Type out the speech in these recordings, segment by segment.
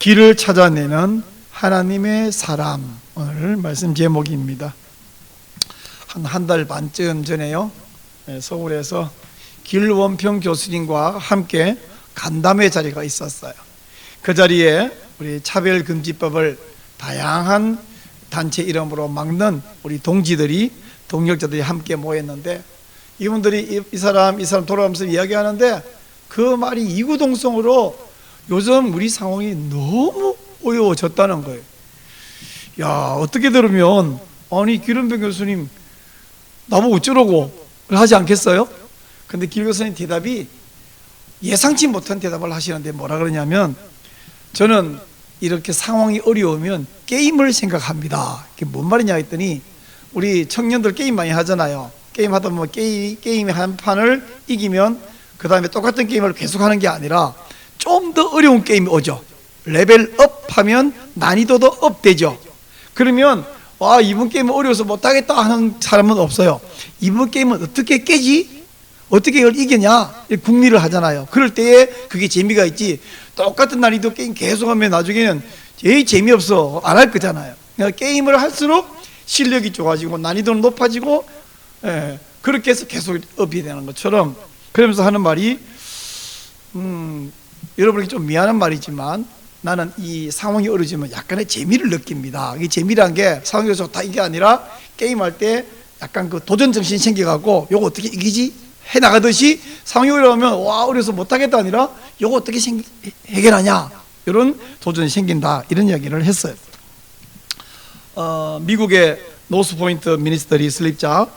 길을 찾아내는 하나님의 사람, 오늘 말씀 제목입니다. 한 달 반쯤 전에요, 서울에서 길원평 교수님과 함께 간담회 자리가 있었어요. 그 자리에 우리 차별금지법을 다양한 단체 이름으로 막는 우리 동지들이, 동력자들이 함께 모였는데, 이분들이 이 사람 돌아가면서 이야기하는데 그 말이 이구동성으로 요즘 우리 상황이 너무 어려워졌다는 거예요. 야, 어떻게 들으면 아니 길원평 교수님 나보고 어쩌라고 하지 않겠어요? 근데 길 교수님 대답이 예상치 못한 대답을 하시는데 뭐라 그러냐면, 저는 이렇게 상황이 어려우면 게임을 생각합니다. 그게 뭔 말이냐 했더니, 우리 청년들 게임 많이 하잖아요. 게임 하다 보면 게임의 한 판을 이기면 그 다음에 똑같은 게임을 계속하는 게 아니라 좀 더 어려운 게임이 오죠. 레벨업 하면 난이도도 업 되죠. 그러면 와, 이번 게임은 어려워서 못하겠다 하는 사람은 없어요. 이번 게임은 어떻게 깨지? 어떻게 이걸 이기냐? 궁리를 하잖아요. 그럴 때에 그게 재미가 있지, 똑같은 난이도 게임 계속하면 나중에는 제일 재미없어, 안 할 거잖아요. 그러니까 게임을 할수록 실력이 좋아지고 난이도는 높아지고, 그렇게 해서 계속 업이 되는 것처럼, 그러면서 하는 말이 여러분에게 좀 미안한 말이지만 나는 이 상황이 어려지면 약간의 재미를 느낍니다. 이 재미란 게 상황이 좋다 이게 아니라, 게임할 때 약간 그 도전 정신이 생겨갖고 요거 어떻게 이기지? 해나가듯이 상황이 어려우면 와, 어려서 못하겠다 아니라 요거 어떻게 해결하냐, 이런 도전이 생긴다, 이런 이야기를 했어요. 미국의 노스포인트 미니스터리 설립자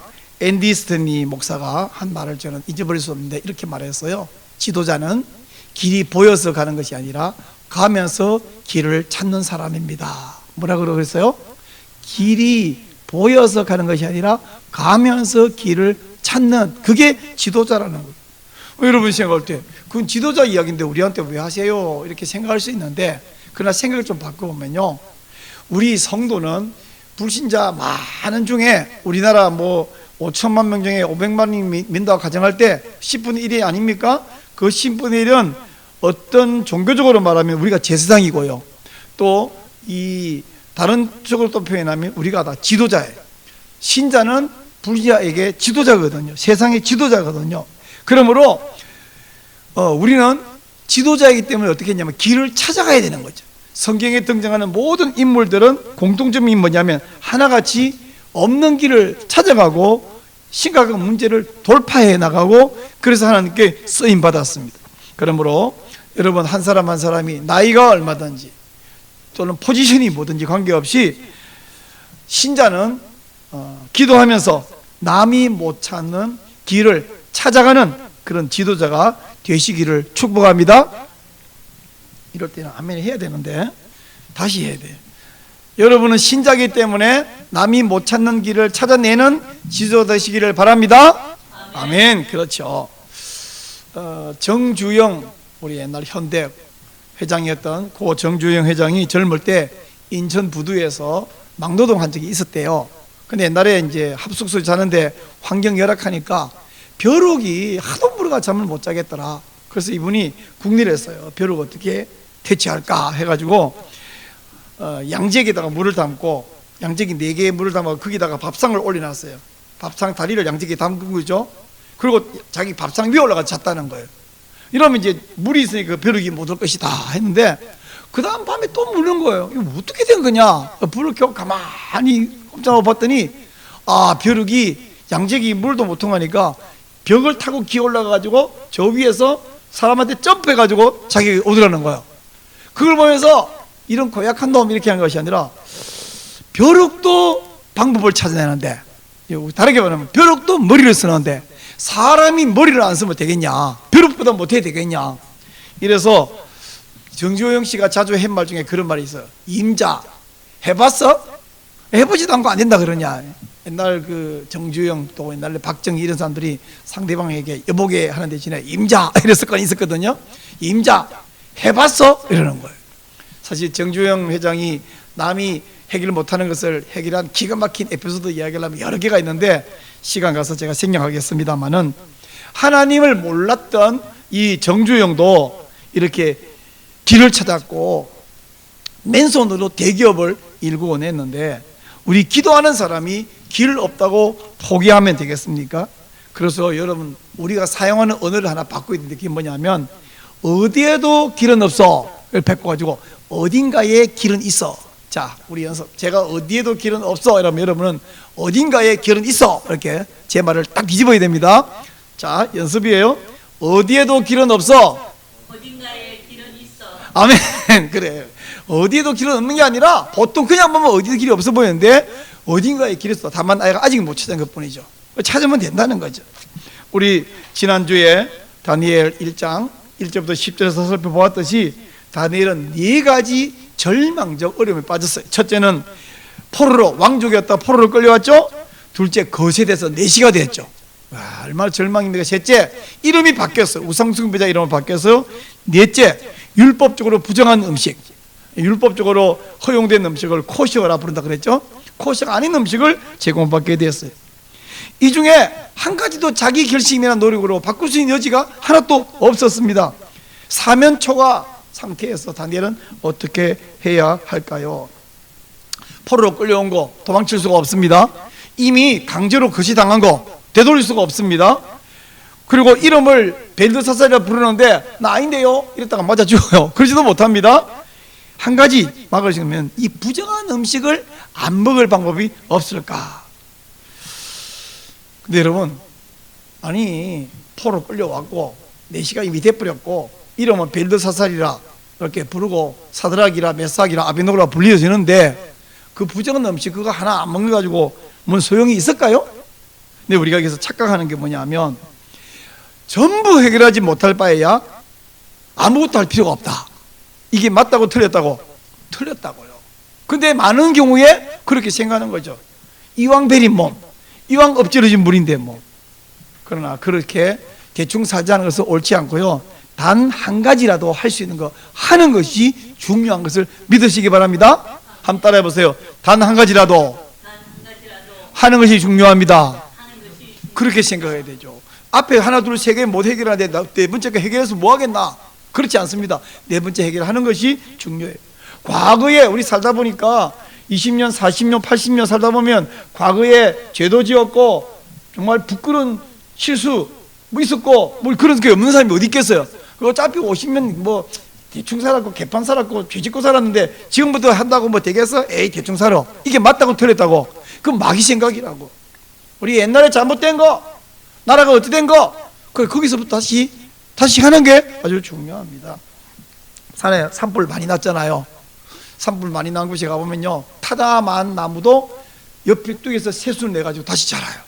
앤디 스탠리 목사가 한 말을 저는 잊어버릴 수 없는데 이렇게 말했어요. 지도자는 길이 보여서 가는 것이 아니라 가면서 길을 찾는 사람입니다. 뭐라고 그랬어요? 길이 보여서 가는 것이 아니라 가면서 길을 찾는, 그게 지도자라는 거예요. 여러분 생각할 때 그건 지도자 이야기인데 우리한테 왜 하세요? 이렇게 생각할 수 있는데, 그러나 생각을 좀 바꿔보면요, 우리 성도는 불신자 많은 중에 우리나라 5천만 명 중에 500만 명이 믿는다고 가정할 때 10분의 1이 아닙니까? 그 10분의 1은 어떤 종교적으로 말하면 우리가 제사장이고요, 또 이 다른 쪽으로 또 표현하면 우리가 다 지도자예요. 신자는 불신자에게 지도자거든요. 세상의 지도자거든요. 그러므로 우리는 지도자이기 때문에 어떻게 했냐면 길을 찾아가야 되는 거죠. 성경에 등장하는 모든 인물들은 공통점이 뭐냐면 하나같이 없는 길을 찾아가고 심각한 문제를 돌파해 나가고, 그래서 하나님께 쓰임 받았습니다. 그러므로 여러분, 한 사람 한 사람이 나이가 얼마든지 또는 포지션이 뭐든지 관계없이 신자는 기도하면서 남이 못 찾는 길을 찾아가는 그런 지도자가 되시기를 축복합니다. 이럴 때는 아멘 해야 되는데 다시 해야 돼요. 여러분은 신자이기 때문에 남이 못 찾는 길을 찾아내는 지도자 되시기를 바랍니다. 아멘. 그렇죠. 정주영, 우리 옛날 현대 회장이었던 고 정주영 회장이 젊을 때 인천 부두에서 막노동 한 적이 있었대요. 근데 옛날에 이제 합숙소에 자는데 환경 열악하니까 벼룩이 하도 물어가 잠을 못 자겠더라. 그래서 이분이 궁리를 했어요. 벼룩 어떻게 퇴치할까 해가지고 양재기에다가 물을 담고, 양재기 4개의 물을 담아 거기다가 밥상을 올려놨어요. 밥상 다리를 양재기에 담근 거죠. 그리고 자기 밥상 위에 올라가 잤다는 거예요. 이러면 이제 물이 있으니까 벼룩이 못 올 것이다 했는데, 그 다음 밤에 또 물는 거예요. 이거 어떻게 된 거냐? 불을 켜고 가만히 꼼짝하고 봤더니, 벼룩이 양재기 물도 못 통하니까 벽을 타고 기어 올라가가지고 저 위에서 사람한테 점프해가지고 자기 오더라는 거예요. 그걸 보면서 이런 고약한 놈 이렇게 한 것이 아니라, 벼룩도 방법을 찾아내는데, 다르게 말하면 벼룩도 머리를 쓰는데 사람이 머리를 안 쓰면 되겠냐? 벼룩보다 못해야 되겠냐? 이래서 정주영 씨가 자주 한 말 중에 그런 말이 있어요. 임자, 해봤어? 해보지도 않고 안 된다 그러냐? 옛날 그 정주영, 또 옛날에 박정희 이런 사람들이 상대방에게 여보게 하는 대신에 임자 이랬을 있었거든요. 임자, 해봤어? 이러는 거예요. 사실 정주영 회장이 남이 해결 못하는 것을 해결한 기가 막힌 에피소드 이야기하려면 여러 개가 있는데 시간 가서 제가 생략하겠습니다만은, 하나님을 몰랐던 이 정주영도 이렇게 길을 찾았고 맨손으로 대기업을 일구어 냈는데 우리 기도하는 사람이 길 없다고 포기하면 되겠습니까? 그래서 여러분, 우리가 사용하는 언어를 하나 바꿔야 되는데 그게 뭐냐면 어디에도 길은 없어 를 바꿔가지고 어딘가에 길은 있어. 자, 우리 연습. 제가 어디에도 길은 없어 이러면 여러분은 어딘가에 길은 있어 이렇게 제 말을 딱 뒤집어야 됩니다. 자, 연습이에요. 어디에도 길은 없어. 어딘가에 길은 있어. 아멘. 그래. 어디에도 길은 없는 게 아니라 보통 그냥 보면 어디에도 길이 없어 보이는데 어딘가에 길이 있어. 다만 아이가 아직 못 찾은 것뿐이죠. 찾으면 된다는 거죠. 우리 지난주에 다니엘 1장 1절부터 10절에서 살펴보았듯이 다니엘은 4가지 절망적 어려움에 빠졌어요. 첫째는 포로로, 왕족이었다 포로로 끌려왔죠. 둘째, 거세에 대해서 내시가 됐죠. 와, 얼마나 절망입니까? 셋째, 이름이 바뀌었어요. 우상숭배자 이름을 바뀌어서. 넷째, 율법적으로 부정한 음식, 율법적으로 허용된 음식을 코시어라 부른다 그랬죠. 코시어가 아닌 음식을 제공받게 되었어요. 이 중에 한 가지도 자기 결심이나 노력으로 바꿀 수 있는 여지가 하나도 없었습니다. 사면초가 상태에서 다니엘은 어떻게 해야 할까요? 포로로 끌려온 거 도망칠 수가 없습니다. 이미 강제로 거시당한 거 되돌릴 수가 없습니다. 그리고 이름을 벨드사살이라 부르는데 나 아닌데요 이랬다가 맞아 죽어요. 그러지도 못합니다. 한 가지 막을 수 있으면 이 부정한 음식을 안 먹을 방법이 없을까? 근데 여러분, 아니 포로 끌려왔고 내시가 이미 돼버렸고 이름은 벨드사살이라 이렇게 부르고 사드락이라 메삭이라 아벤노고라 불려지는데 그 부정한 음식 그거 하나 안 먹어가지고 뭔 소용이 있을까요? 근데 우리가 여기서 착각하는 게 뭐냐면 전부 해결하지 못할 바에야 아무것도 할 필요가 없다. 이게 맞다고 틀렸다고? 틀렸다고요. 근데 많은 경우에 그렇게 생각하는 거죠. 이왕 베린 몸, 이왕 엎질러진 물인데 뭐. 그러나 그렇게 대충 살지 않은 것은 옳지 않고요. 단 한 가지라도 할 수 있는 거 하는 것이 중요한 것을 믿으시기 바랍니다. 한번 따라해 보세요. 단 한 가지라도 하는 것이 중요합니다. 그렇게 생각해야 되죠. 앞에 하나 둘 세 개 못 해결하는데 네 번째 거 해결해서 뭐 하겠나? 그렇지 않습니다. 네 번째 해결하는 것이 중요해요. 과거에 우리 살다 보니까 20년, 40년, 80년 살다 보면 과거에 죄도 지었고 정말 부끄러운 실수 뭐 있었고 뭐 그런 게 없는 사람이 어디 있겠어요. 어차피 50년 뭐 대충 살았고 개판 살았고 죄 짓고 살았는데 지금부터 한다고 뭐 되겠어? 에이 대충 살아. 이게 맞다고 틀렸다고? 그건 마귀 생각이라고. 우리 옛날에 잘못된 거, 나라가 어떻게 된 거, 거기서부터 다시 하는 게 아주 중요합니다. 산에 산불 많이 났잖아요. 산불 많이 난 곳에 가보면요, 타다만 나무도 옆에 뚝에서 새순 내가지고 다시 자라요.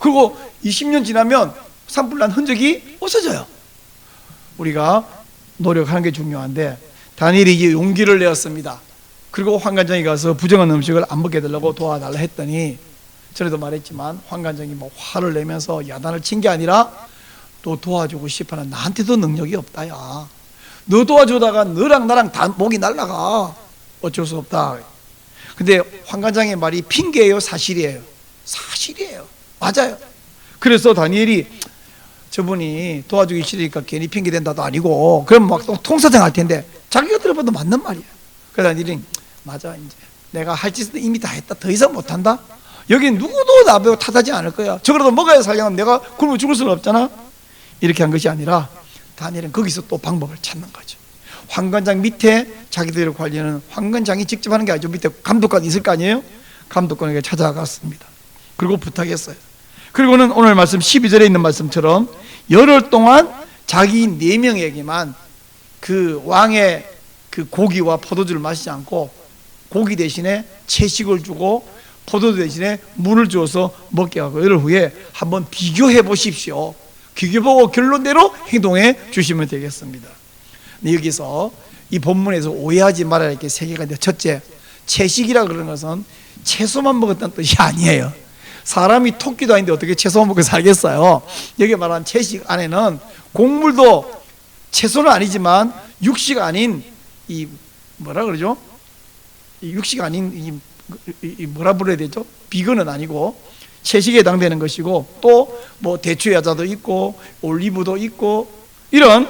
그리고 20년 지나면 산불 난 흔적이 없어져요. 우리가 노력하는 게 중요한데 다니엘이 이제 용기를 내었습니다. 그리고 환관장에 가서 부정한 음식을 안 먹게 해달라고 도와달라 했더니, 전에도 말했지만 환관장이 뭐 화를 내면서 야단을 친 게 아니라 또 도와주고 싶어하는 나한테도 능력이 없다. 야, 너 도와주다가 너랑 나랑 다 목이 날라가. 어쩔 수 없다. 근데 환관장의 말이 핑계예요, 사실이에요? 사실이에요. 맞아요. 그래서 다니엘이 저분이 도와주기 싫으니까 괜히 핑계 댄다도 아니고, 그럼 막 또 통사정 할 텐데 자기가 들어봐도 맞는 말이에요. 그래서 다니엘이 맞아, 이제 내가 할 짓은 이미 다 했다. 더 이상 못한다. 여기 누구도 나보고 탓하지 않을 거야. 저거라도 먹어야 살려면 내가 굶어 죽을 수는 없잖아. 이렇게 한 것이 아니라 다니엘은 거기서 또 방법을 찾는 거죠. 환관장 밑에 자기들을 관리하는, 환관장이 직접 하는 게 아니죠. 밑에 감독관이 있을 거 아니에요. 감독관에게 찾아갔습니다. 그리고 부탁했어요. 그리고는 오늘 말씀 12절에 있는 말씀처럼 열흘 동안 자기 4명에게만 그 왕의 그 고기와 포도주를 마시지 않고 고기 대신에 채식을 주고 포도주 대신에 물을 주어서 먹게 하고, 열흘 후에 한번 비교해 보십시오. 비교보고 결론대로 행동해 주시면 되겠습니다. 여기서 이 본문에서 오해하지 말아야 할 게 3개가 있는데, 첫째, 채식이라 그러는 것은 채소만 먹었다는 뜻이 아니에요. 사람이 토끼도 아닌데 어떻게 채소만 먹고 살겠어요. 여기 말하는 채식 안에는 곡물도 채소는 아니지만 육식 아닌 이 뭐라 그러죠? 이 육식 아닌 이 뭐라 불러야 되죠? 비건은 아니고 채식에 해당되는 것이고, 또 뭐 대추 야자도 있고 올리브도 있고 이런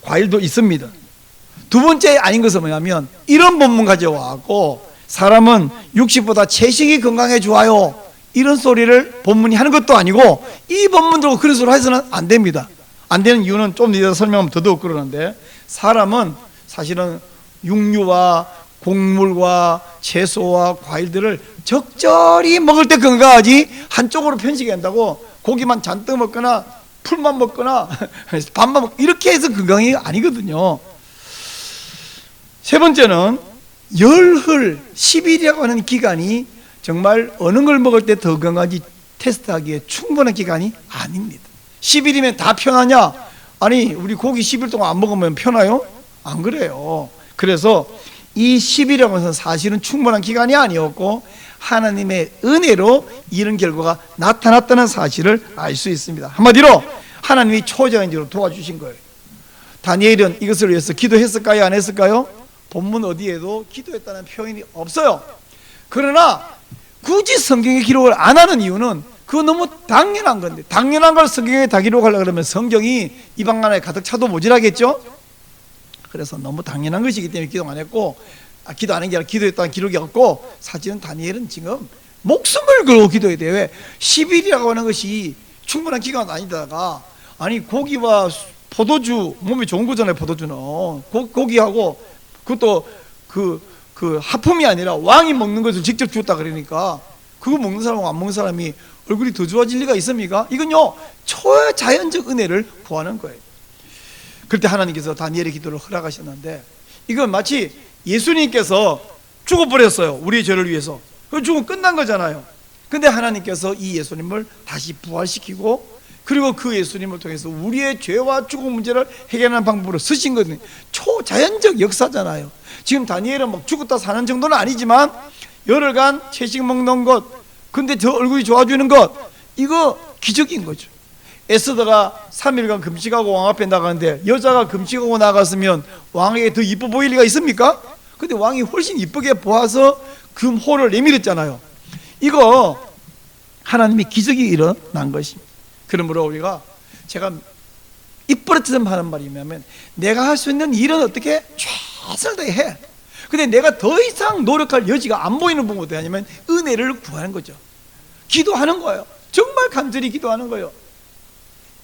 과일도 있습니다. 두 번째 아닌 것은 뭐냐면 이런 본문 가져와갖고 사람은 육식보다 채식이 건강에 좋아요 이런 소리를 본문이 하는 것도 아니고 이 본문 들고 그런 소리 해서는 안 됩니다. 안 되는 이유는 좀 이따 설명하면 더더욱 그러는데 사람은 사실은 육류와 곡물과 채소와 과일들을 적절히 먹을 때 건강하지 한쪽으로 편식이 된다고 고기만 잔뜩 먹거나 풀만 먹거나 밥만 먹 이렇게 해서 건강이 아니거든요. 세 번째는 열흘 10일이라고 하는 기간이 정말 어느 걸 먹을 때 더 건강한지 테스트하기에 충분한 기간이 아닙니다. 10일이면 다 편하냐? 아니 우리 고기 10일 동안 안 먹으면 편해요? 안 그래요. 그래서 이 10일이라고 해서 사실은 충분한 기간이 아니었고 하나님의 은혜로 이런 결과가 나타났다는 사실을 알 수 있습니다. 한마디로 하나님이 초자연적으로 도와주신 거예요. 다니엘은 이것을 위해서 기도했을까요? 안 했을까요? 본문 어디에도 기도했다는 표현이 없어요. 그러나 굳이 성경에 기록을 안 하는 이유는 그거 너무 당연한 건데 당연한 걸 성경에 다 기록하려고 그러면 성경이 이방 나라에 가득 차도 모자라겠죠? 그래서 너무 당연한 것이기 때문에 기도 안 했고 기도 안 한 게 아니라 기도했다는 기록이 없고 사실은 다니엘은 지금 목숨을 걸고 기도해야 돼요. 왜? 10일이라고 하는 것이 충분한 기간은 아니다가 아니 고기와 포도주 몸에 좋은 거잖아요. 포도주는 고기하고 그것도 그 하품이 아니라 왕이 먹는 것을 직접 주었다 그러니까 그거 먹는 사람하고 안 먹는 사람이 얼굴이 더 좋아질 리가 있습니까? 이건요 초자연적 은혜를 구하는 거예요. 그럴 때 하나님께서 다니엘의 기도를 허락하셨는데 이건 마치 예수님께서 죽어버렸어요. 우리의 죄를 위해서. 죽으면 끝난 거잖아요. 근데 하나님께서 이 예수님을 다시 부활시키고 그리고 그 예수님을 통해서 우리의 죄와 죽음 문제를 해결하는 방법으로 쓰신 거거든요. 초자연적 역사잖아요. 지금 다니엘은 막 죽었다 사는 정도는 아니지만 열흘간 채식 먹는 것 근데 저 얼굴이 좋아지는 것 이거 기적인 거죠. 에스더가 3일간 금식하고 왕 앞에 나가는데 여자가 금식하고 나갔으면 왕에게 더 이뻐 보일 리가 있습니까? 근데 왕이 훨씬 이쁘게 보아서 금호를 내밀었잖아요. 이거 하나님의 기적이 일어난 것입니다. 그러므로 우리가 제가 입버릇처럼 하는 말이 뭐냐면 내가 할 수 있는 일은 어떻게 최선을 다해. 근데 내가 더 이상 노력할 여지가 안 보이는 부분은 어떻게 하냐면 은혜를 구하는 거죠. 기도하는 거예요. 정말 간절히 기도하는 거예요.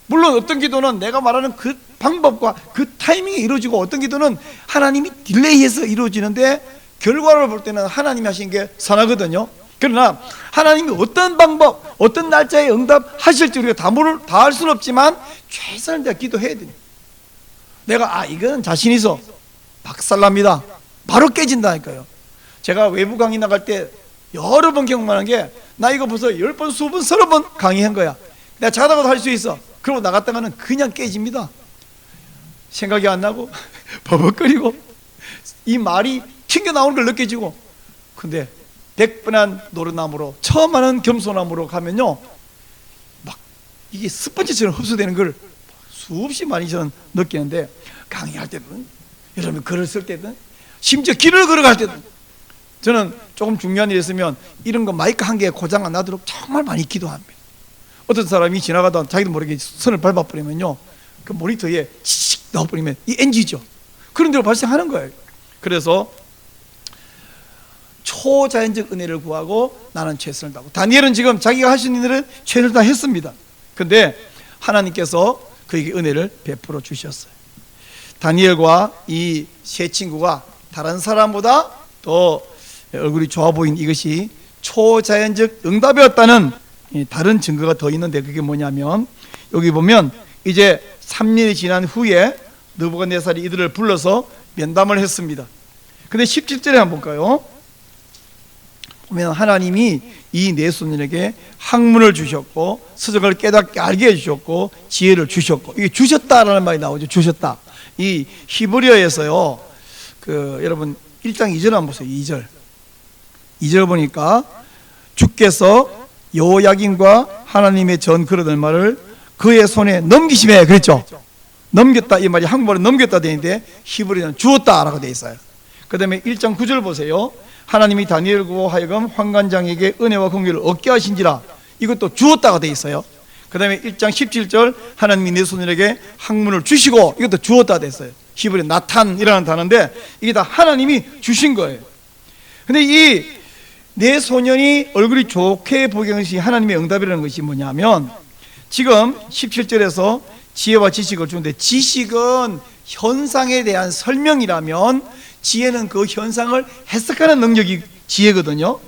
물론 어떤 기도는 내가 말하는 그 방법과 그 타이밍에 이루어지고 어떤 기도는 하나님이 딜레이해서 이루어지는데 결과를 볼 때는 하나님이 하신 게 선하거든요. 그러나 하나님이 어떤 방법, 어떤 날짜에 응답하실지 우리가 다 할 수는 없지만 최선을 다해 기도해야 돼요. 내가 이건 자신 있어 박살납니다. 바로 깨진다니까요. 제가 외부 강의 나갈 때 여러 번 경험하는 게 나 이거 벌써 10번, 20번, 30번 강의한 거야. 내가 자다가도 할 수 있어. 그러고 나갔다가는 그냥 깨집니다. 생각이 안 나고 버벅거리고 이 말이 튕겨나오는 걸 느껴지고 근데 백분한 노릇나무로 처음 하는 겸손함으로 가면요 막 이게 스펀지처럼 흡수되는 걸 수없이 많이 저는 느끼는데 강의할 때든 여러분 글을 쓸 때든 심지어 길을 걸어갈 때든 저는 조금 중요한 일이 있으면 이런 거 마이크 한 개에 고장 안 나도록 정말 많이 기도합니다. 어떤 사람이 지나가다 자기도 모르게 선을 밟아버리면요 그 모니터에 치익 나와버리면 이 NG죠. 그런 대로 발생하는 거예요. 그래서 초자연적 은혜를 구하고 나는 최선을 다하고 다니엘은 지금 자기가 할 수 있는 일을 최선을 다했습니다. 근데 하나님께서 그에게 은혜를 베풀어 주셨어요. 다니엘과 이 세 친구가 다른 사람보다 더 얼굴이 좋아 보인 이것이 초자연적 응답이었다는 다른 증거가 더 있는데 그게 뭐냐면 여기 보면 이제 3년이 지난 후에 느부갓네살이 이들을 불러서 면담을 했습니다. 근데 17절에 한번 볼까요? 보면 하나님이 이 네 손님에게 학문을 주셨고 서적을 깨닫게 알게 해주셨고 지혜를 주셨고 이게 주셨다라는 말이 나오죠. 주셨다. 이 히브리어에서요 여러분 1장 2절 한번 보세요. 2절 보니까 주께서 여호야긴과 하나님의 전 그릇 말을 그의 손에 넘기심에 그랬죠. 넘겼다 이 말이 한국말로 넘겼다 되는데 히브리어는 주었다라고 되어 있어요. 그 다음에 1장 9절 보세요. 하나님이 다니엘과 하여금 환관장에게 은혜와 공유를 얻게 하신지라 이것도 주었다가 되어 있어요. 그 다음에 1장 17절 하나님이 내 손에게 학문을 주시고 이것도 주었다 됐어요. 히브리 나탄이라는 단어인데 이게 다 하나님이 주신 거예요. 근데 이 내 소년이 얼굴이 좋게 보이는 것이 하나님의 응답이라는 것이 뭐냐면, 지금 17절에서 지혜와 지식을 주는데, 지식은 현상에 대한 설명이라면 지혜는 그 현상을 해석하는 능력이 지혜거든요.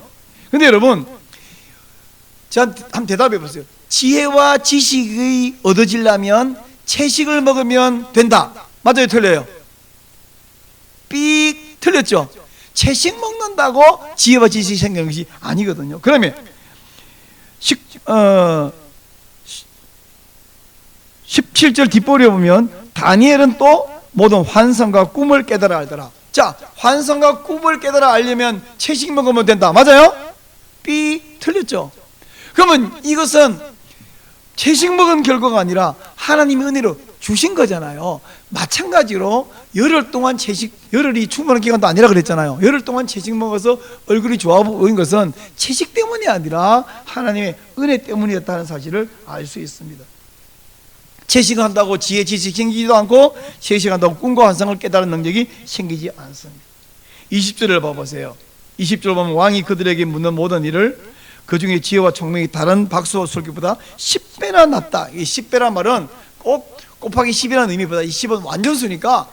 근데 여러분, 자, 한번 대답해 보세요. 지혜와 지식이 얻어지려면 채식을 먹으면 된다. 맞아요, 틀려요? 삑 틀렸죠? 채식 먹는다고 지혜와 지식이 생기는 것이 아니거든요. 그러면 17절 뒷부분에 보면 다니엘은 또 모든 환상과 꿈을 깨달아 알더라. 자, 환상과 꿈을 깨달아 알려면 채식 먹으면 된다. 맞아요? 삐 틀렸죠? 그러면 이것은 채식 먹은 결과가 아니라 하나님의 은혜로 주신 거잖아요. 마찬가지로 열흘 동안 열흘이 충분한 기간도 아니라 그랬잖아요. 열흘 동안 채식 먹어서 얼굴이 좋아 보인 것은 채식 때문이 아니라 하나님의 은혜 때문이었다는 사실을 알 수 있습니다. 채식한다고 지혜 지식이 생기지도 않고, 채식한다고 꿈과 환상을 깨달은 능력이 생기지 않습니다. 20절을 봐보세요. 20절 보면 왕이 그들에게 묻는 모든 일을 그 중에 지혜와 총명이 다른 박수와 술기보다 10배나 낫다. 이 10배란 말은 꼭 곱하기 10이라는 의미보다 이 10은 완전수니까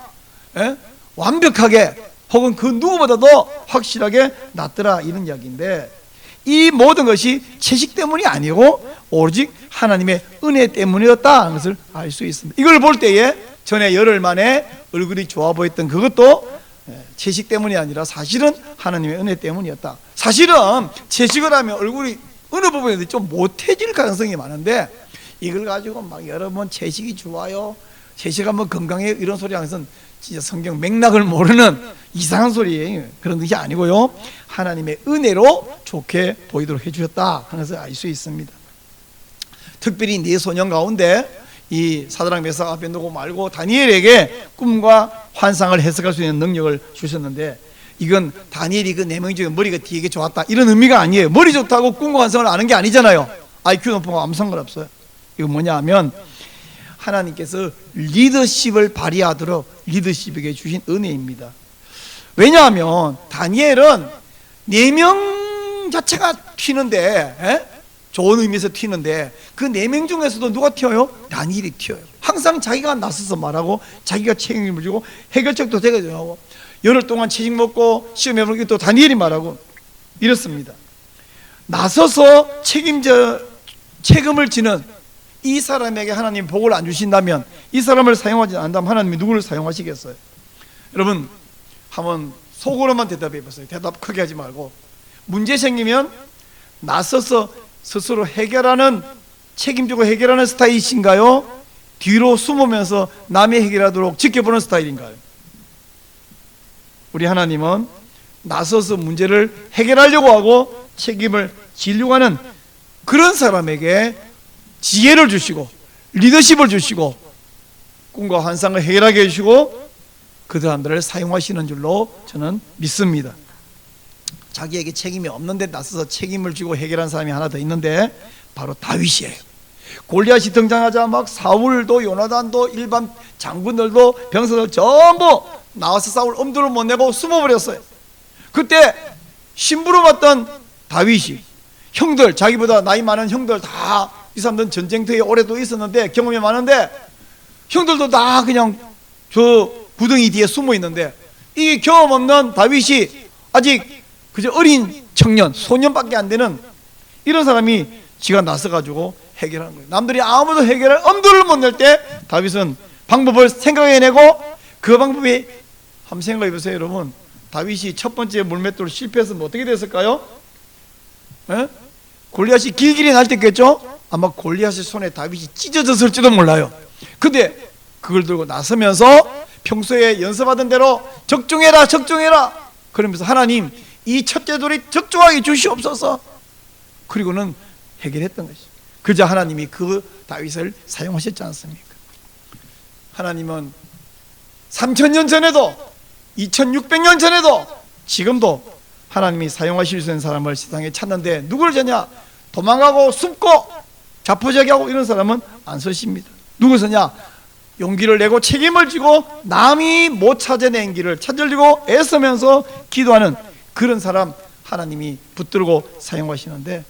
완벽하게 혹은 그 누구보다도 확실하게 낫더라, 이런 이야기인데, 이 모든 것이 채식 때문이 아니고 오직 하나님의 은혜 때문이었다는 것을 알 수 있습니다. 이걸 볼 때에 전에 열흘 만에 얼굴이 좋아 보였던 그것도 채식 때문이 아니라 사실은 하나님의 은혜 때문이었다. 사실은 채식을 하면 얼굴이 어느 부분에서 좀 못해질 가능성이 많은데, 이걸 가지고 막 여러 번 채식이 좋아요, 채식하면 건강해요, 이런 소리 하는 것은 진짜 성경 맥락을 모르는 이상한 소리예요. 그런 것이 아니고요, 하나님의 은혜로 좋게 보이도록 해주셨다 하는 것을 알 수 있습니다. 특별히 네 소년 가운데 이 사드락 메삭 아벤노고 말고 다니엘에게 꿈과 환상을 해석할 수 있는 능력을 주셨는데, 이건 다니엘이 그 네 명 중에 머리가 되게 좋았다 이런 의미가 아니에요. 머리 좋다고 꿈과 환상을 아는 게 아니잖아요. IQ 높은 거 아무 상관없어요. 이거 뭐냐 하면 하나님께서 리더십을 발휘하도록 리더십에게 주신 은혜입니다. 왜냐하면 다니엘은 4명 자체가 튀는데, 좋은 의미에서 튀는데, 그 4명 중에서도 누가 튀어요? 다니엘이 튀어요. 항상 자기가 나서서 말하고 자기가 책임을 지고 해결책도 제공하고 열흘 동안 채식 먹고 시험해 보는 게 또 다니엘이 말하고 이렇습니다. 나서서 책임을 지는 이 사람에게 하나님 복을 안 주신다면, 이 사람을 사용하지 않는다면 하나님이 누구를 사용하시겠어요? 여러분, 한번 속으로만 대답해 보세요. 대답 크게 하지 말고. 문제 생기면 나서서 스스로 해결하는, 책임지고 해결하는 스타일이신가요? 뒤로 숨으면서 남이 해결하도록 지켜보는 스타일인가요? 우리 하나님은 나서서 문제를 해결하려고 하고 책임을 지려고 하는 그런 사람에게 지혜를 주시고 리더십을 주시고 꿈과 환상을 해결하게 해주시고 그 사람들을 사용하시는 줄로 저는 믿습니다. 자기에게 책임이 없는데 나서서 책임을 지고 해결한 사람이 하나 더 있는데 바로 다윗이에요. 골리앗이 등장하자 막 사울도 요나단도 일반 장군들도 병사들 전부 나와서 싸울 엄두를 못 내고 숨어버렸어요. 그때 심부름했던 다윗이 형들, 자기보다 나이 많은 형들 다, 이 사람들은 전쟁터에 오래도 있었는데 경험이 많은데 형들도 다 그냥 저 구덩이 뒤에 숨어 있는데, 이 경험 없는 다윗이 아직 그저 어린 청년, 소년밖에 안 되는 이런 사람이 지가 나서가지고 해결하는 거예요. 남들이 아무도 해결할 엄두를 못 낼 때 다윗은 방법을 생각해내고, 그 방법이 한번 생각해 보세요. 여러분, 다윗이 첫 번째 물맷돌 실패했으면 어떻게 됐을까요? 골리앗이 길길이 날뛰겠죠? 아마 골리앗의 손에 다윗이 찢어졌을지도 몰라요. 근데 그걸 들고 나서면서 평소에 연습하던 대로 적중해라 그러면서 하나님 이 첫째 돌이 적중하게 주시옵소서, 그리고는 해결했던 것이죠. 그저 하나님이 그 다윗을 사용하셨지 않습니까? 하나님은 3000년 전에도 2600년 전에도 지금도 하나님이 사용하실 수 있는 사람을 세상에 찾는데 누구를 찾냐? 도망가고 숨고 자포자기하고 이런 사람은 안 서십니다. 누구 서냐? 용기를 내고 책임을 지고 남이 못 찾아낸 길을 찾으려고 애쓰면서 기도하는 그런 사람 하나님이 붙들고 사용하시는데,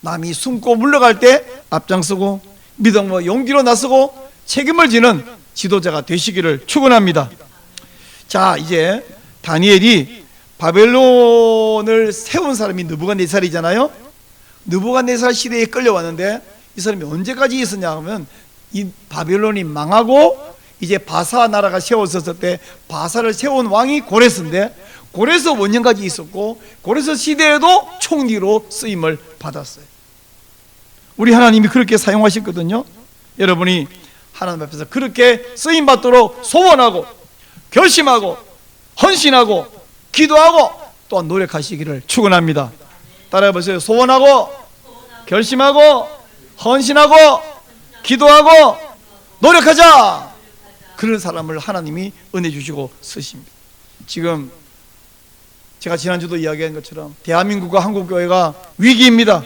남이 숨고 물러갈 때 앞장서고 믿음과 용기로 나서고 책임을 지는 지도자가 되시기를 축원합니다. 자, 이제 다니엘이 바벨론을 세운 사람이 느부갓네살이잖아요. 느부갓네살 시대에 끌려왔는데 이 사람이 언제까지 있었냐 하면, 이 바벨론이 망하고 이제 바사 나라가 세워졌을 때 바사를 세운 왕이 고레스인데, 고레스 원년까지 있었고 고레스 시대에도 총리로 쓰임을 받았어요. 우리 하나님이 그렇게 사용하셨거든요. 여러분이 하나님 앞에서 그렇게 쓰임 받도록 소원하고 결심하고 헌신하고 기도하고 또한 노력하시기를 축원합니다. 따라해보세요. 소원하고 결심하고 헌신하고 기도하고 노력하자. 그런 사람을 하나님이 은혜 주시고 쓰십니다. 지금 제가 지난주도 이야기한 것처럼 대한민국과 한국교회가 위기입니다.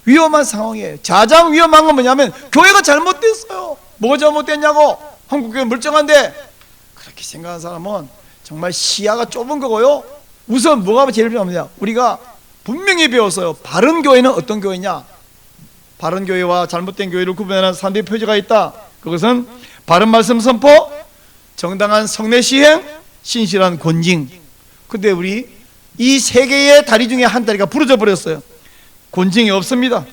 위험한 상황이에요. 가장 위험한 건 뭐냐면 교회가 잘못됐어요. 뭐가 잘못됐냐고. 한국교회 멀쩡한데. 그렇게 생각하는 사람은 정말 시야가 좁은 거고요. 우선 뭐가 제일 필요합니다. 우리가 분명히 배웠어요. 바른 교회는 어떤 교회냐. 바른 교회와 잘못된 교회를 구분하는 3대 표제가 있다. 그것은 바른 말씀 선포, 정당한 성례 시행, 신실한 권징. 근데 우리 이 세 개의 다리 중에 한 다리가 부러져 버렸어요. 권징이 없습니다.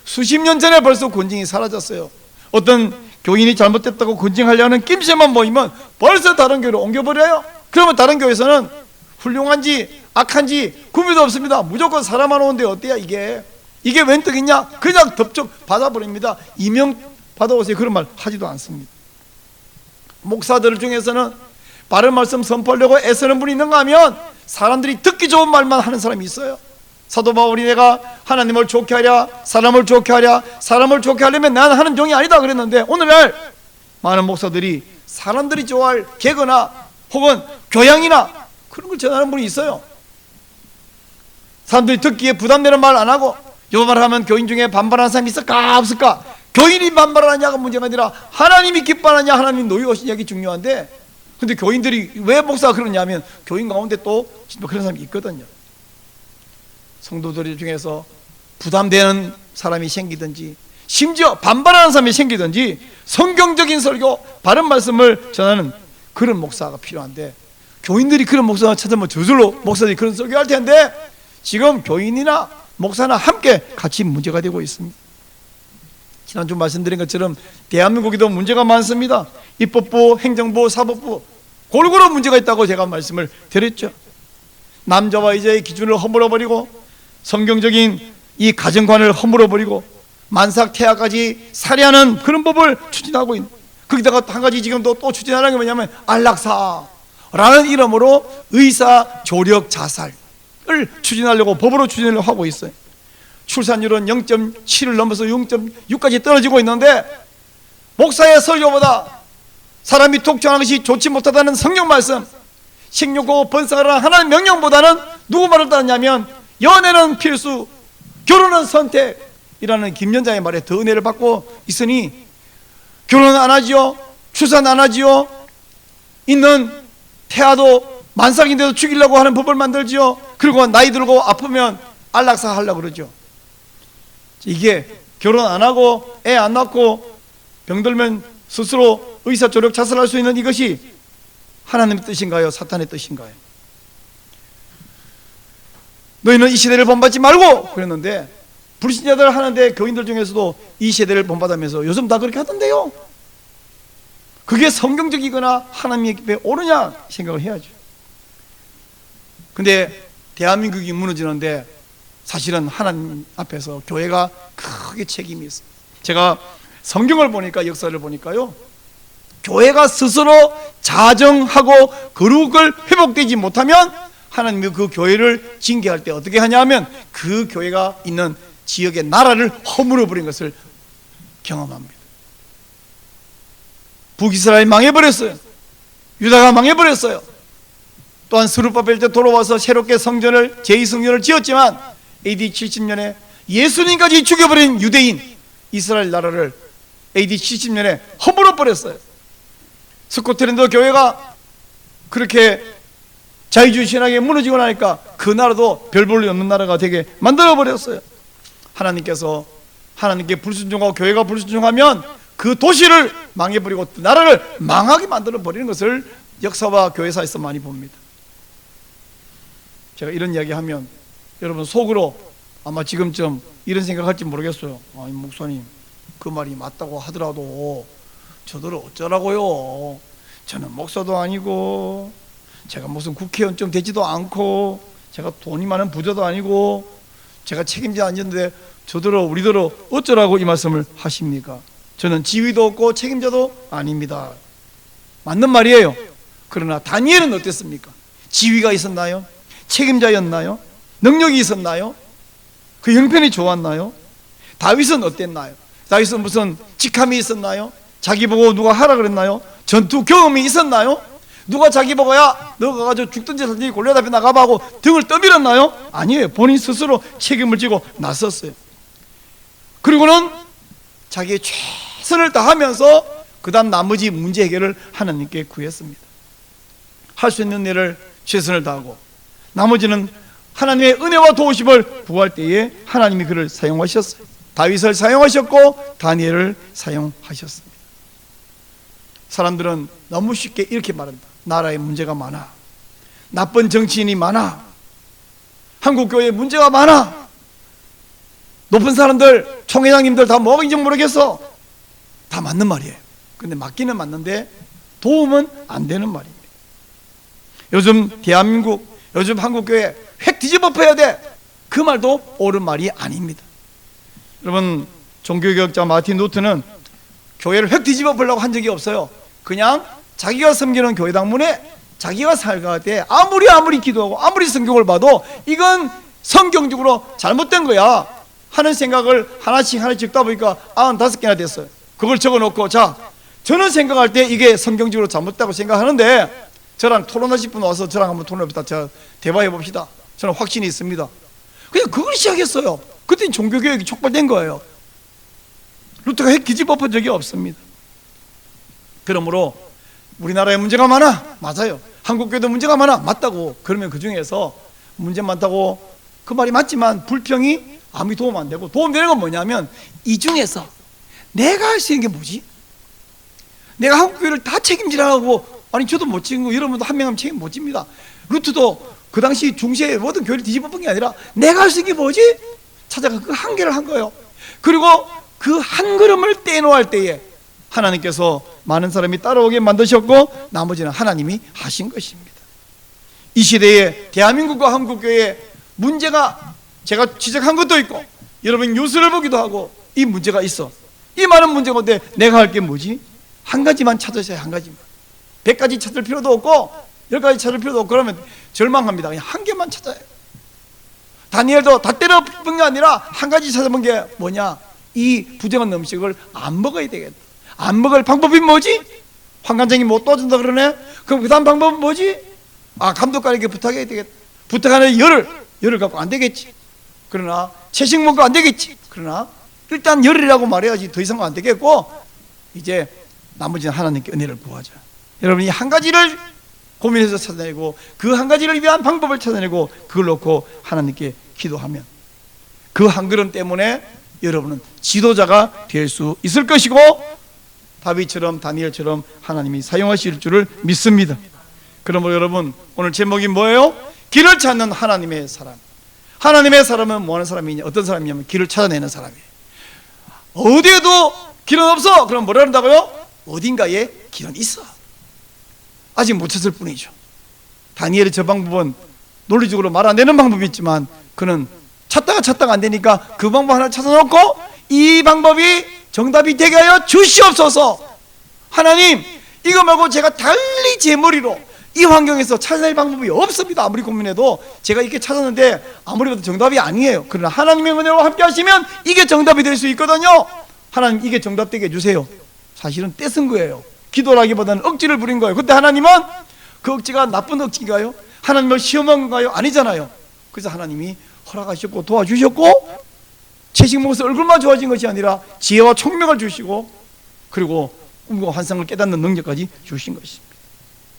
수십 년 전에 벌써 권징이 사라졌어요. 어떤 교인이 잘못됐다고 권징하려는 낌새만 보이면 벌써 다른 교회로 옮겨버려요. 그러면 다른 교회에서는 훌륭한지 악한지 구분도 없습니다. 무조건 사람만 오는데 어때야 이게 웬 떡이냐? 그냥 덥적 받아버립니다. 이명 받아오세요. 그런 말 하지도 않습니다. 목사들 중에서는 바른 말씀 선포하려고 애쓰는 분이 있는가 하면 사람들이 듣기 좋은 말만 하는 사람이 있어요. 사도 바울이 내가 하나님을 좋게 하랴, 사람을 좋게 하랴, 사람을 좋게 하려면 난 하는 종이 아니다 그랬는데, 오늘날 많은 목사들이 사람들이 좋아할 개그나 혹은 교양이나 그런 걸 전하는 분이 있어요. 사람들이 듣기에 부담되는 말 안 하고, 요 말하면 교인 중에 반발하는 사람이 있을까 없을까? 교인이 반발하냐가 문제가 아니라 하나님이 기뻐하느냐, 하나님 노여오시냐가 중요한데, 근데 교인들이 왜 목사가 그러냐면 교인 가운데 또 그런 사람이 있거든요. 성도들 중에서 부담되는 사람이 생기든지 심지어 반발하는 사람이 생기든지 성경적인 설교, 바른 말씀을 전하는 그런 목사가 필요한데, 교인들이 그런 목사를 찾으면 저절로 목사들이 그런 설교할 텐데 지금 교인이나 목사나 함께 같이 문제가 되고 있습니다. 지난주 말씀드린 것처럼 대한민국에도 문제가 많습니다. 입법부, 행정부, 사법부 골고루 문제가 있다고 제가 말씀을 드렸죠. 남자와 여자의 기준을 허물어버리고 성경적인 이 가정관을 허물어버리고 만삭태아까지 살해하는 그런 법을 추진하고 있는, 거기다가 한 가지 지금 또 추진하는 게 뭐냐면 안락사라는 이름으로 의사 조력 자살을 추진하려고 법으로 추진을 하고 있어요. 출산율은 0.7을 넘어서 0.6까지 떨어지고 있는데, 목사의 설교보다 사람이 독촉하는 것이 좋지 못하다는 성경 말씀, 식욕고 번성하라는 하나님 명령보다는 누구 말을 따르냐면 연애는 필수, 결혼은 선택이라는 김연장의 말에 더 은혜를 받고 있으니 결혼 안 하지요, 출산 안 하지요, 있는 태아도 만삭인데도 죽이려고 하는 법을 만들지요. 그리고 나이 들고 아프면 안락사 하려고 그러죠. 이게 결혼 안 하고 애 안 낳고 병들면 스스로 의사 조력 자살할 수 있는 이것이 하나님의 뜻인가요? 사탄의 뜻인가요? 너희는 이 시대를 본받지 말고 그랬는데, 불신자들 하는데 교인들 중에서도 이 시대를 본받으면서 요즘 다 그렇게 하던데요. 그게 성경적이거나 하나님의 깊에 옳으냐 생각을 해야죠. 근데 대한민국이 무너지는데 사실은 하나님 앞에서 교회가 크게 책임이 있어요. 제가 성경을 보니까, 역사를 보니까요, 교회가 스스로 자정하고 거룩을 회복되지 못하면 하나님이 그 교회를 징계할 때 어떻게 하냐 하면 그 교회가 있는 지역의 나라를 허물어 버린 것을 경험합니다. 북이스라엘 망해버렸어요. 유다가 망해버렸어요. 또한 스룹바벨 때 돌아와서 새롭게 성전을, 제2성전을 지었지만 AD 70년에 예수님까지 죽여버린 유대인 이스라엘 나라를 AD 70년에 허물어 버렸어요. 스코틀랜드 교회가 그렇게 자유주의 신학에 무너지고 나니까 그 나라도 별 볼 일 없는 나라가 되게 만들어버렸어요. 하나님께서 하나님께 불순종하고 교회가 불순종하면 그 도시를 망해버리고 나라를 망하게 만들어버리는 것을 역사와 교회사에서 많이 봅니다. 제가 이런 이야기하면 여러분 속으로 아마 지금쯤 이런 생각할지 모르겠어요. 아니 목사님 그 말이 맞다고 하더라도 저들을 어쩌라고요. 저는 목사도 아니고 제가 무슨 국회의원 좀 되지도 않고 제가 돈이 많은 부자도 아니고 제가 책임자 아니었는데 저들을 우리들을 어쩌라고 이 말씀을 하십니까? 저는 지위도 없고 책임자도 아닙니다. 맞는 말이에요. 그러나 다니엘은 어땠습니까? 지위가 있었나요? 책임자였나요? 능력이 있었나요? 그 형편이 좋았나요? 다윗은 어땠나요? 다윗은 무슨 직함이 있었나요? 자기 보고 누가 하라 그랬나요? 전투 경험이 있었나요? 누가 자기 보고 야 너 가가지고 죽든지 살든지 골리앗 앞에 나가봐 하고 등을 떠밀었나요? 아니에요. 본인 스스로 책임을 지고 나섰어요. 그리고는 자기의 최선을 다하면서 그 다음 나머지 문제 해결을 하나님께 구했습니다. 할 수 있는 일을 최선을 다하고 나머지는 하나님의 은혜와 도우심을 구할 때에 하나님이 그를 사용하셨어요. 다윗을 사용하셨고 다니엘을 사용하셨습니다. 사람들은 너무 쉽게 이렇게 말한다. 나라에 문제가 많아. 나쁜 정치인이 많아. 한국교회에 문제가 많아. 높은 사람들, 총회장님들 다 뭐인지 모르겠어. 다 맞는 말이에요. 근데 맞기는 맞는데 도움은 안 되는 말입니다. 요즘 대한민국, 요즘 한국교회 획 뒤집어 엎어야 돼. 그 말도 옳은 말이 아닙니다. 여러분, 종교개혁자 마틴 루터는 교회를 획 뒤집어 엎으려고 한 적이 없어요. 그냥 자기가 섬기는 교회 당문에 자기가 살갈 때 아무리 기도하고 아무리 성경을 봐도 이건 성경적으로 잘못된 거야 하는 생각을 하나씩 듣다 보니까 95개나 됐어요. 그걸 적어놓고 자 저는 생각할 때 이게 성경적으로 잘못됐다고 생각하는데 저랑 토론하실 분 와서 저랑 한번 토론해봅시다. 제가 대화해 봅시다. 저는 확신이 있습니다. 그냥 그걸 시작했어요. 그때 종교개혁이 촉발된 거예요. 루터가 핵 뒤집어 엎은 적이 없습니다. 그러므로 우리나라에 문제가 많아. 맞아요. 한국교회도 문제가 많아. 맞다고. 그러면 그 중에서 문제 많다고 그 말이 맞지만 불평이 아무리 도움 안 되고 도움되는 건 뭐냐면 이 중에서 내가 할 수 있는 게 뭐지? 내가 한국교회를 다 책임지라고 아니 저도 못 지고 여러분도 한 명 하면 책임 못 집니다. 루트도 그 당시 중시에 모든 교회를 뒤집어 본 게 아니라 내가 할 수 있는 게 뭐지? 찾아가 그 한계를 한 거예요. 그리고 그 한 걸음을 떼놓을 때에 하나님께서 많은 사람이 따라오게 만드셨고 나머지는 하나님이 하신 것입니다. 이 시대에 대한민국과 한국교회에 문제가 제가 지적한 것도 있고 여러분 뉴스를 보기도 하고 이 문제가 있어. 이 많은 문제가 있는데 내가 할 게 뭐지? 한 가지만 찾으세요. 한 가지만. 100가지 찾을 필요도 없고 10가지 찾을 필요도 없고 그러면 절망합니다. 그냥 한 개만 찾아요. 다니엘도 다 때려본 게 아니라 한 가지 찾아본 게 뭐냐? 이 부정한 음식을 안 먹어야 되겠다. 안 먹을 방법이 뭐지? 환관장이 못 도와준다 그러네? 그럼 그 다음 방법은 뭐지? 감독관에게 부탁해야 되겠다. 부탁하는 열을 갖고 안 되겠지. 그러나 채식 먹고 안 되겠지. 그러나 일단 열이라고 말해야지 더 이상은 안 되겠고 이제 나머지는 하나님께 은혜를 구하자. 여러분이 한 가지를 고민해서 찾아내고 그 한 가지를 위한 방법을 찾아내고 그걸 놓고 하나님께 기도하면 그 한 걸음 때문에 여러분은 지도자가 될 수 있을 것이고 다윗처럼 다니엘처럼 하나님이 사용하실 줄을 믿습니다. 그러므로 여러분 오늘 제목이 뭐예요? 길을 찾는 하나님의 사람. 하나님의 사람은 뭐 하는 사람이냐? 어떤 사람이냐면 길을 찾아내는 사람이에요. 어디에도 길은 없어. 그럼 뭐라 한다고요? 어딘가에 길은 있어. 아직 못 찾을 뿐이죠. 다니엘의 저 방법은 논리적으로 말 안 되는 방법이 있지만 그는 찾다가 안 되니까 그 방법 하나 찾아놓고 이 방법이 정답이 되게 하여 주시옵소서. 하나님 이거 말고 제가 달리 제 머리로 이 환경에서 찾아낼 방법이 없습니다. 아무리 고민해도 제가 이렇게 찾았는데 아무리 봐도 정답이 아니에요. 그러나 하나님의 은혜로 함께 하시면 이게 정답이 될 수 있거든요. 하나님 이게 정답 되게 해주세요. 사실은 떼쓴 거예요. 기도라기보다는 억지를 부린 거예요. 그때 하나님은 그 억지가 나쁜 억지인가요? 하나님을 시험한 건가요? 아니잖아요. 그래서 하나님이 허락하셨고 도와주셨고 채식 먹어서 얼굴만 좋아진 것이 아니라 지혜와 총명을 주시고 그리고 꿈과 환상을 깨닫는 능력까지 주신 것입니다.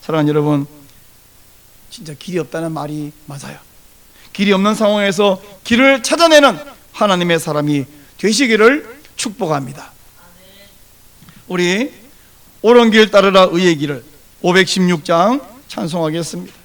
사랑하는 여러분, 진짜 길이 없다는 말이 맞아요. 길이 없는 상황에서 길을 찾아내는 하나님의 사람이 되시기를 축복합니다. 우리 옳은 길 따르라 의의 길을 516장 찬송하겠습니다.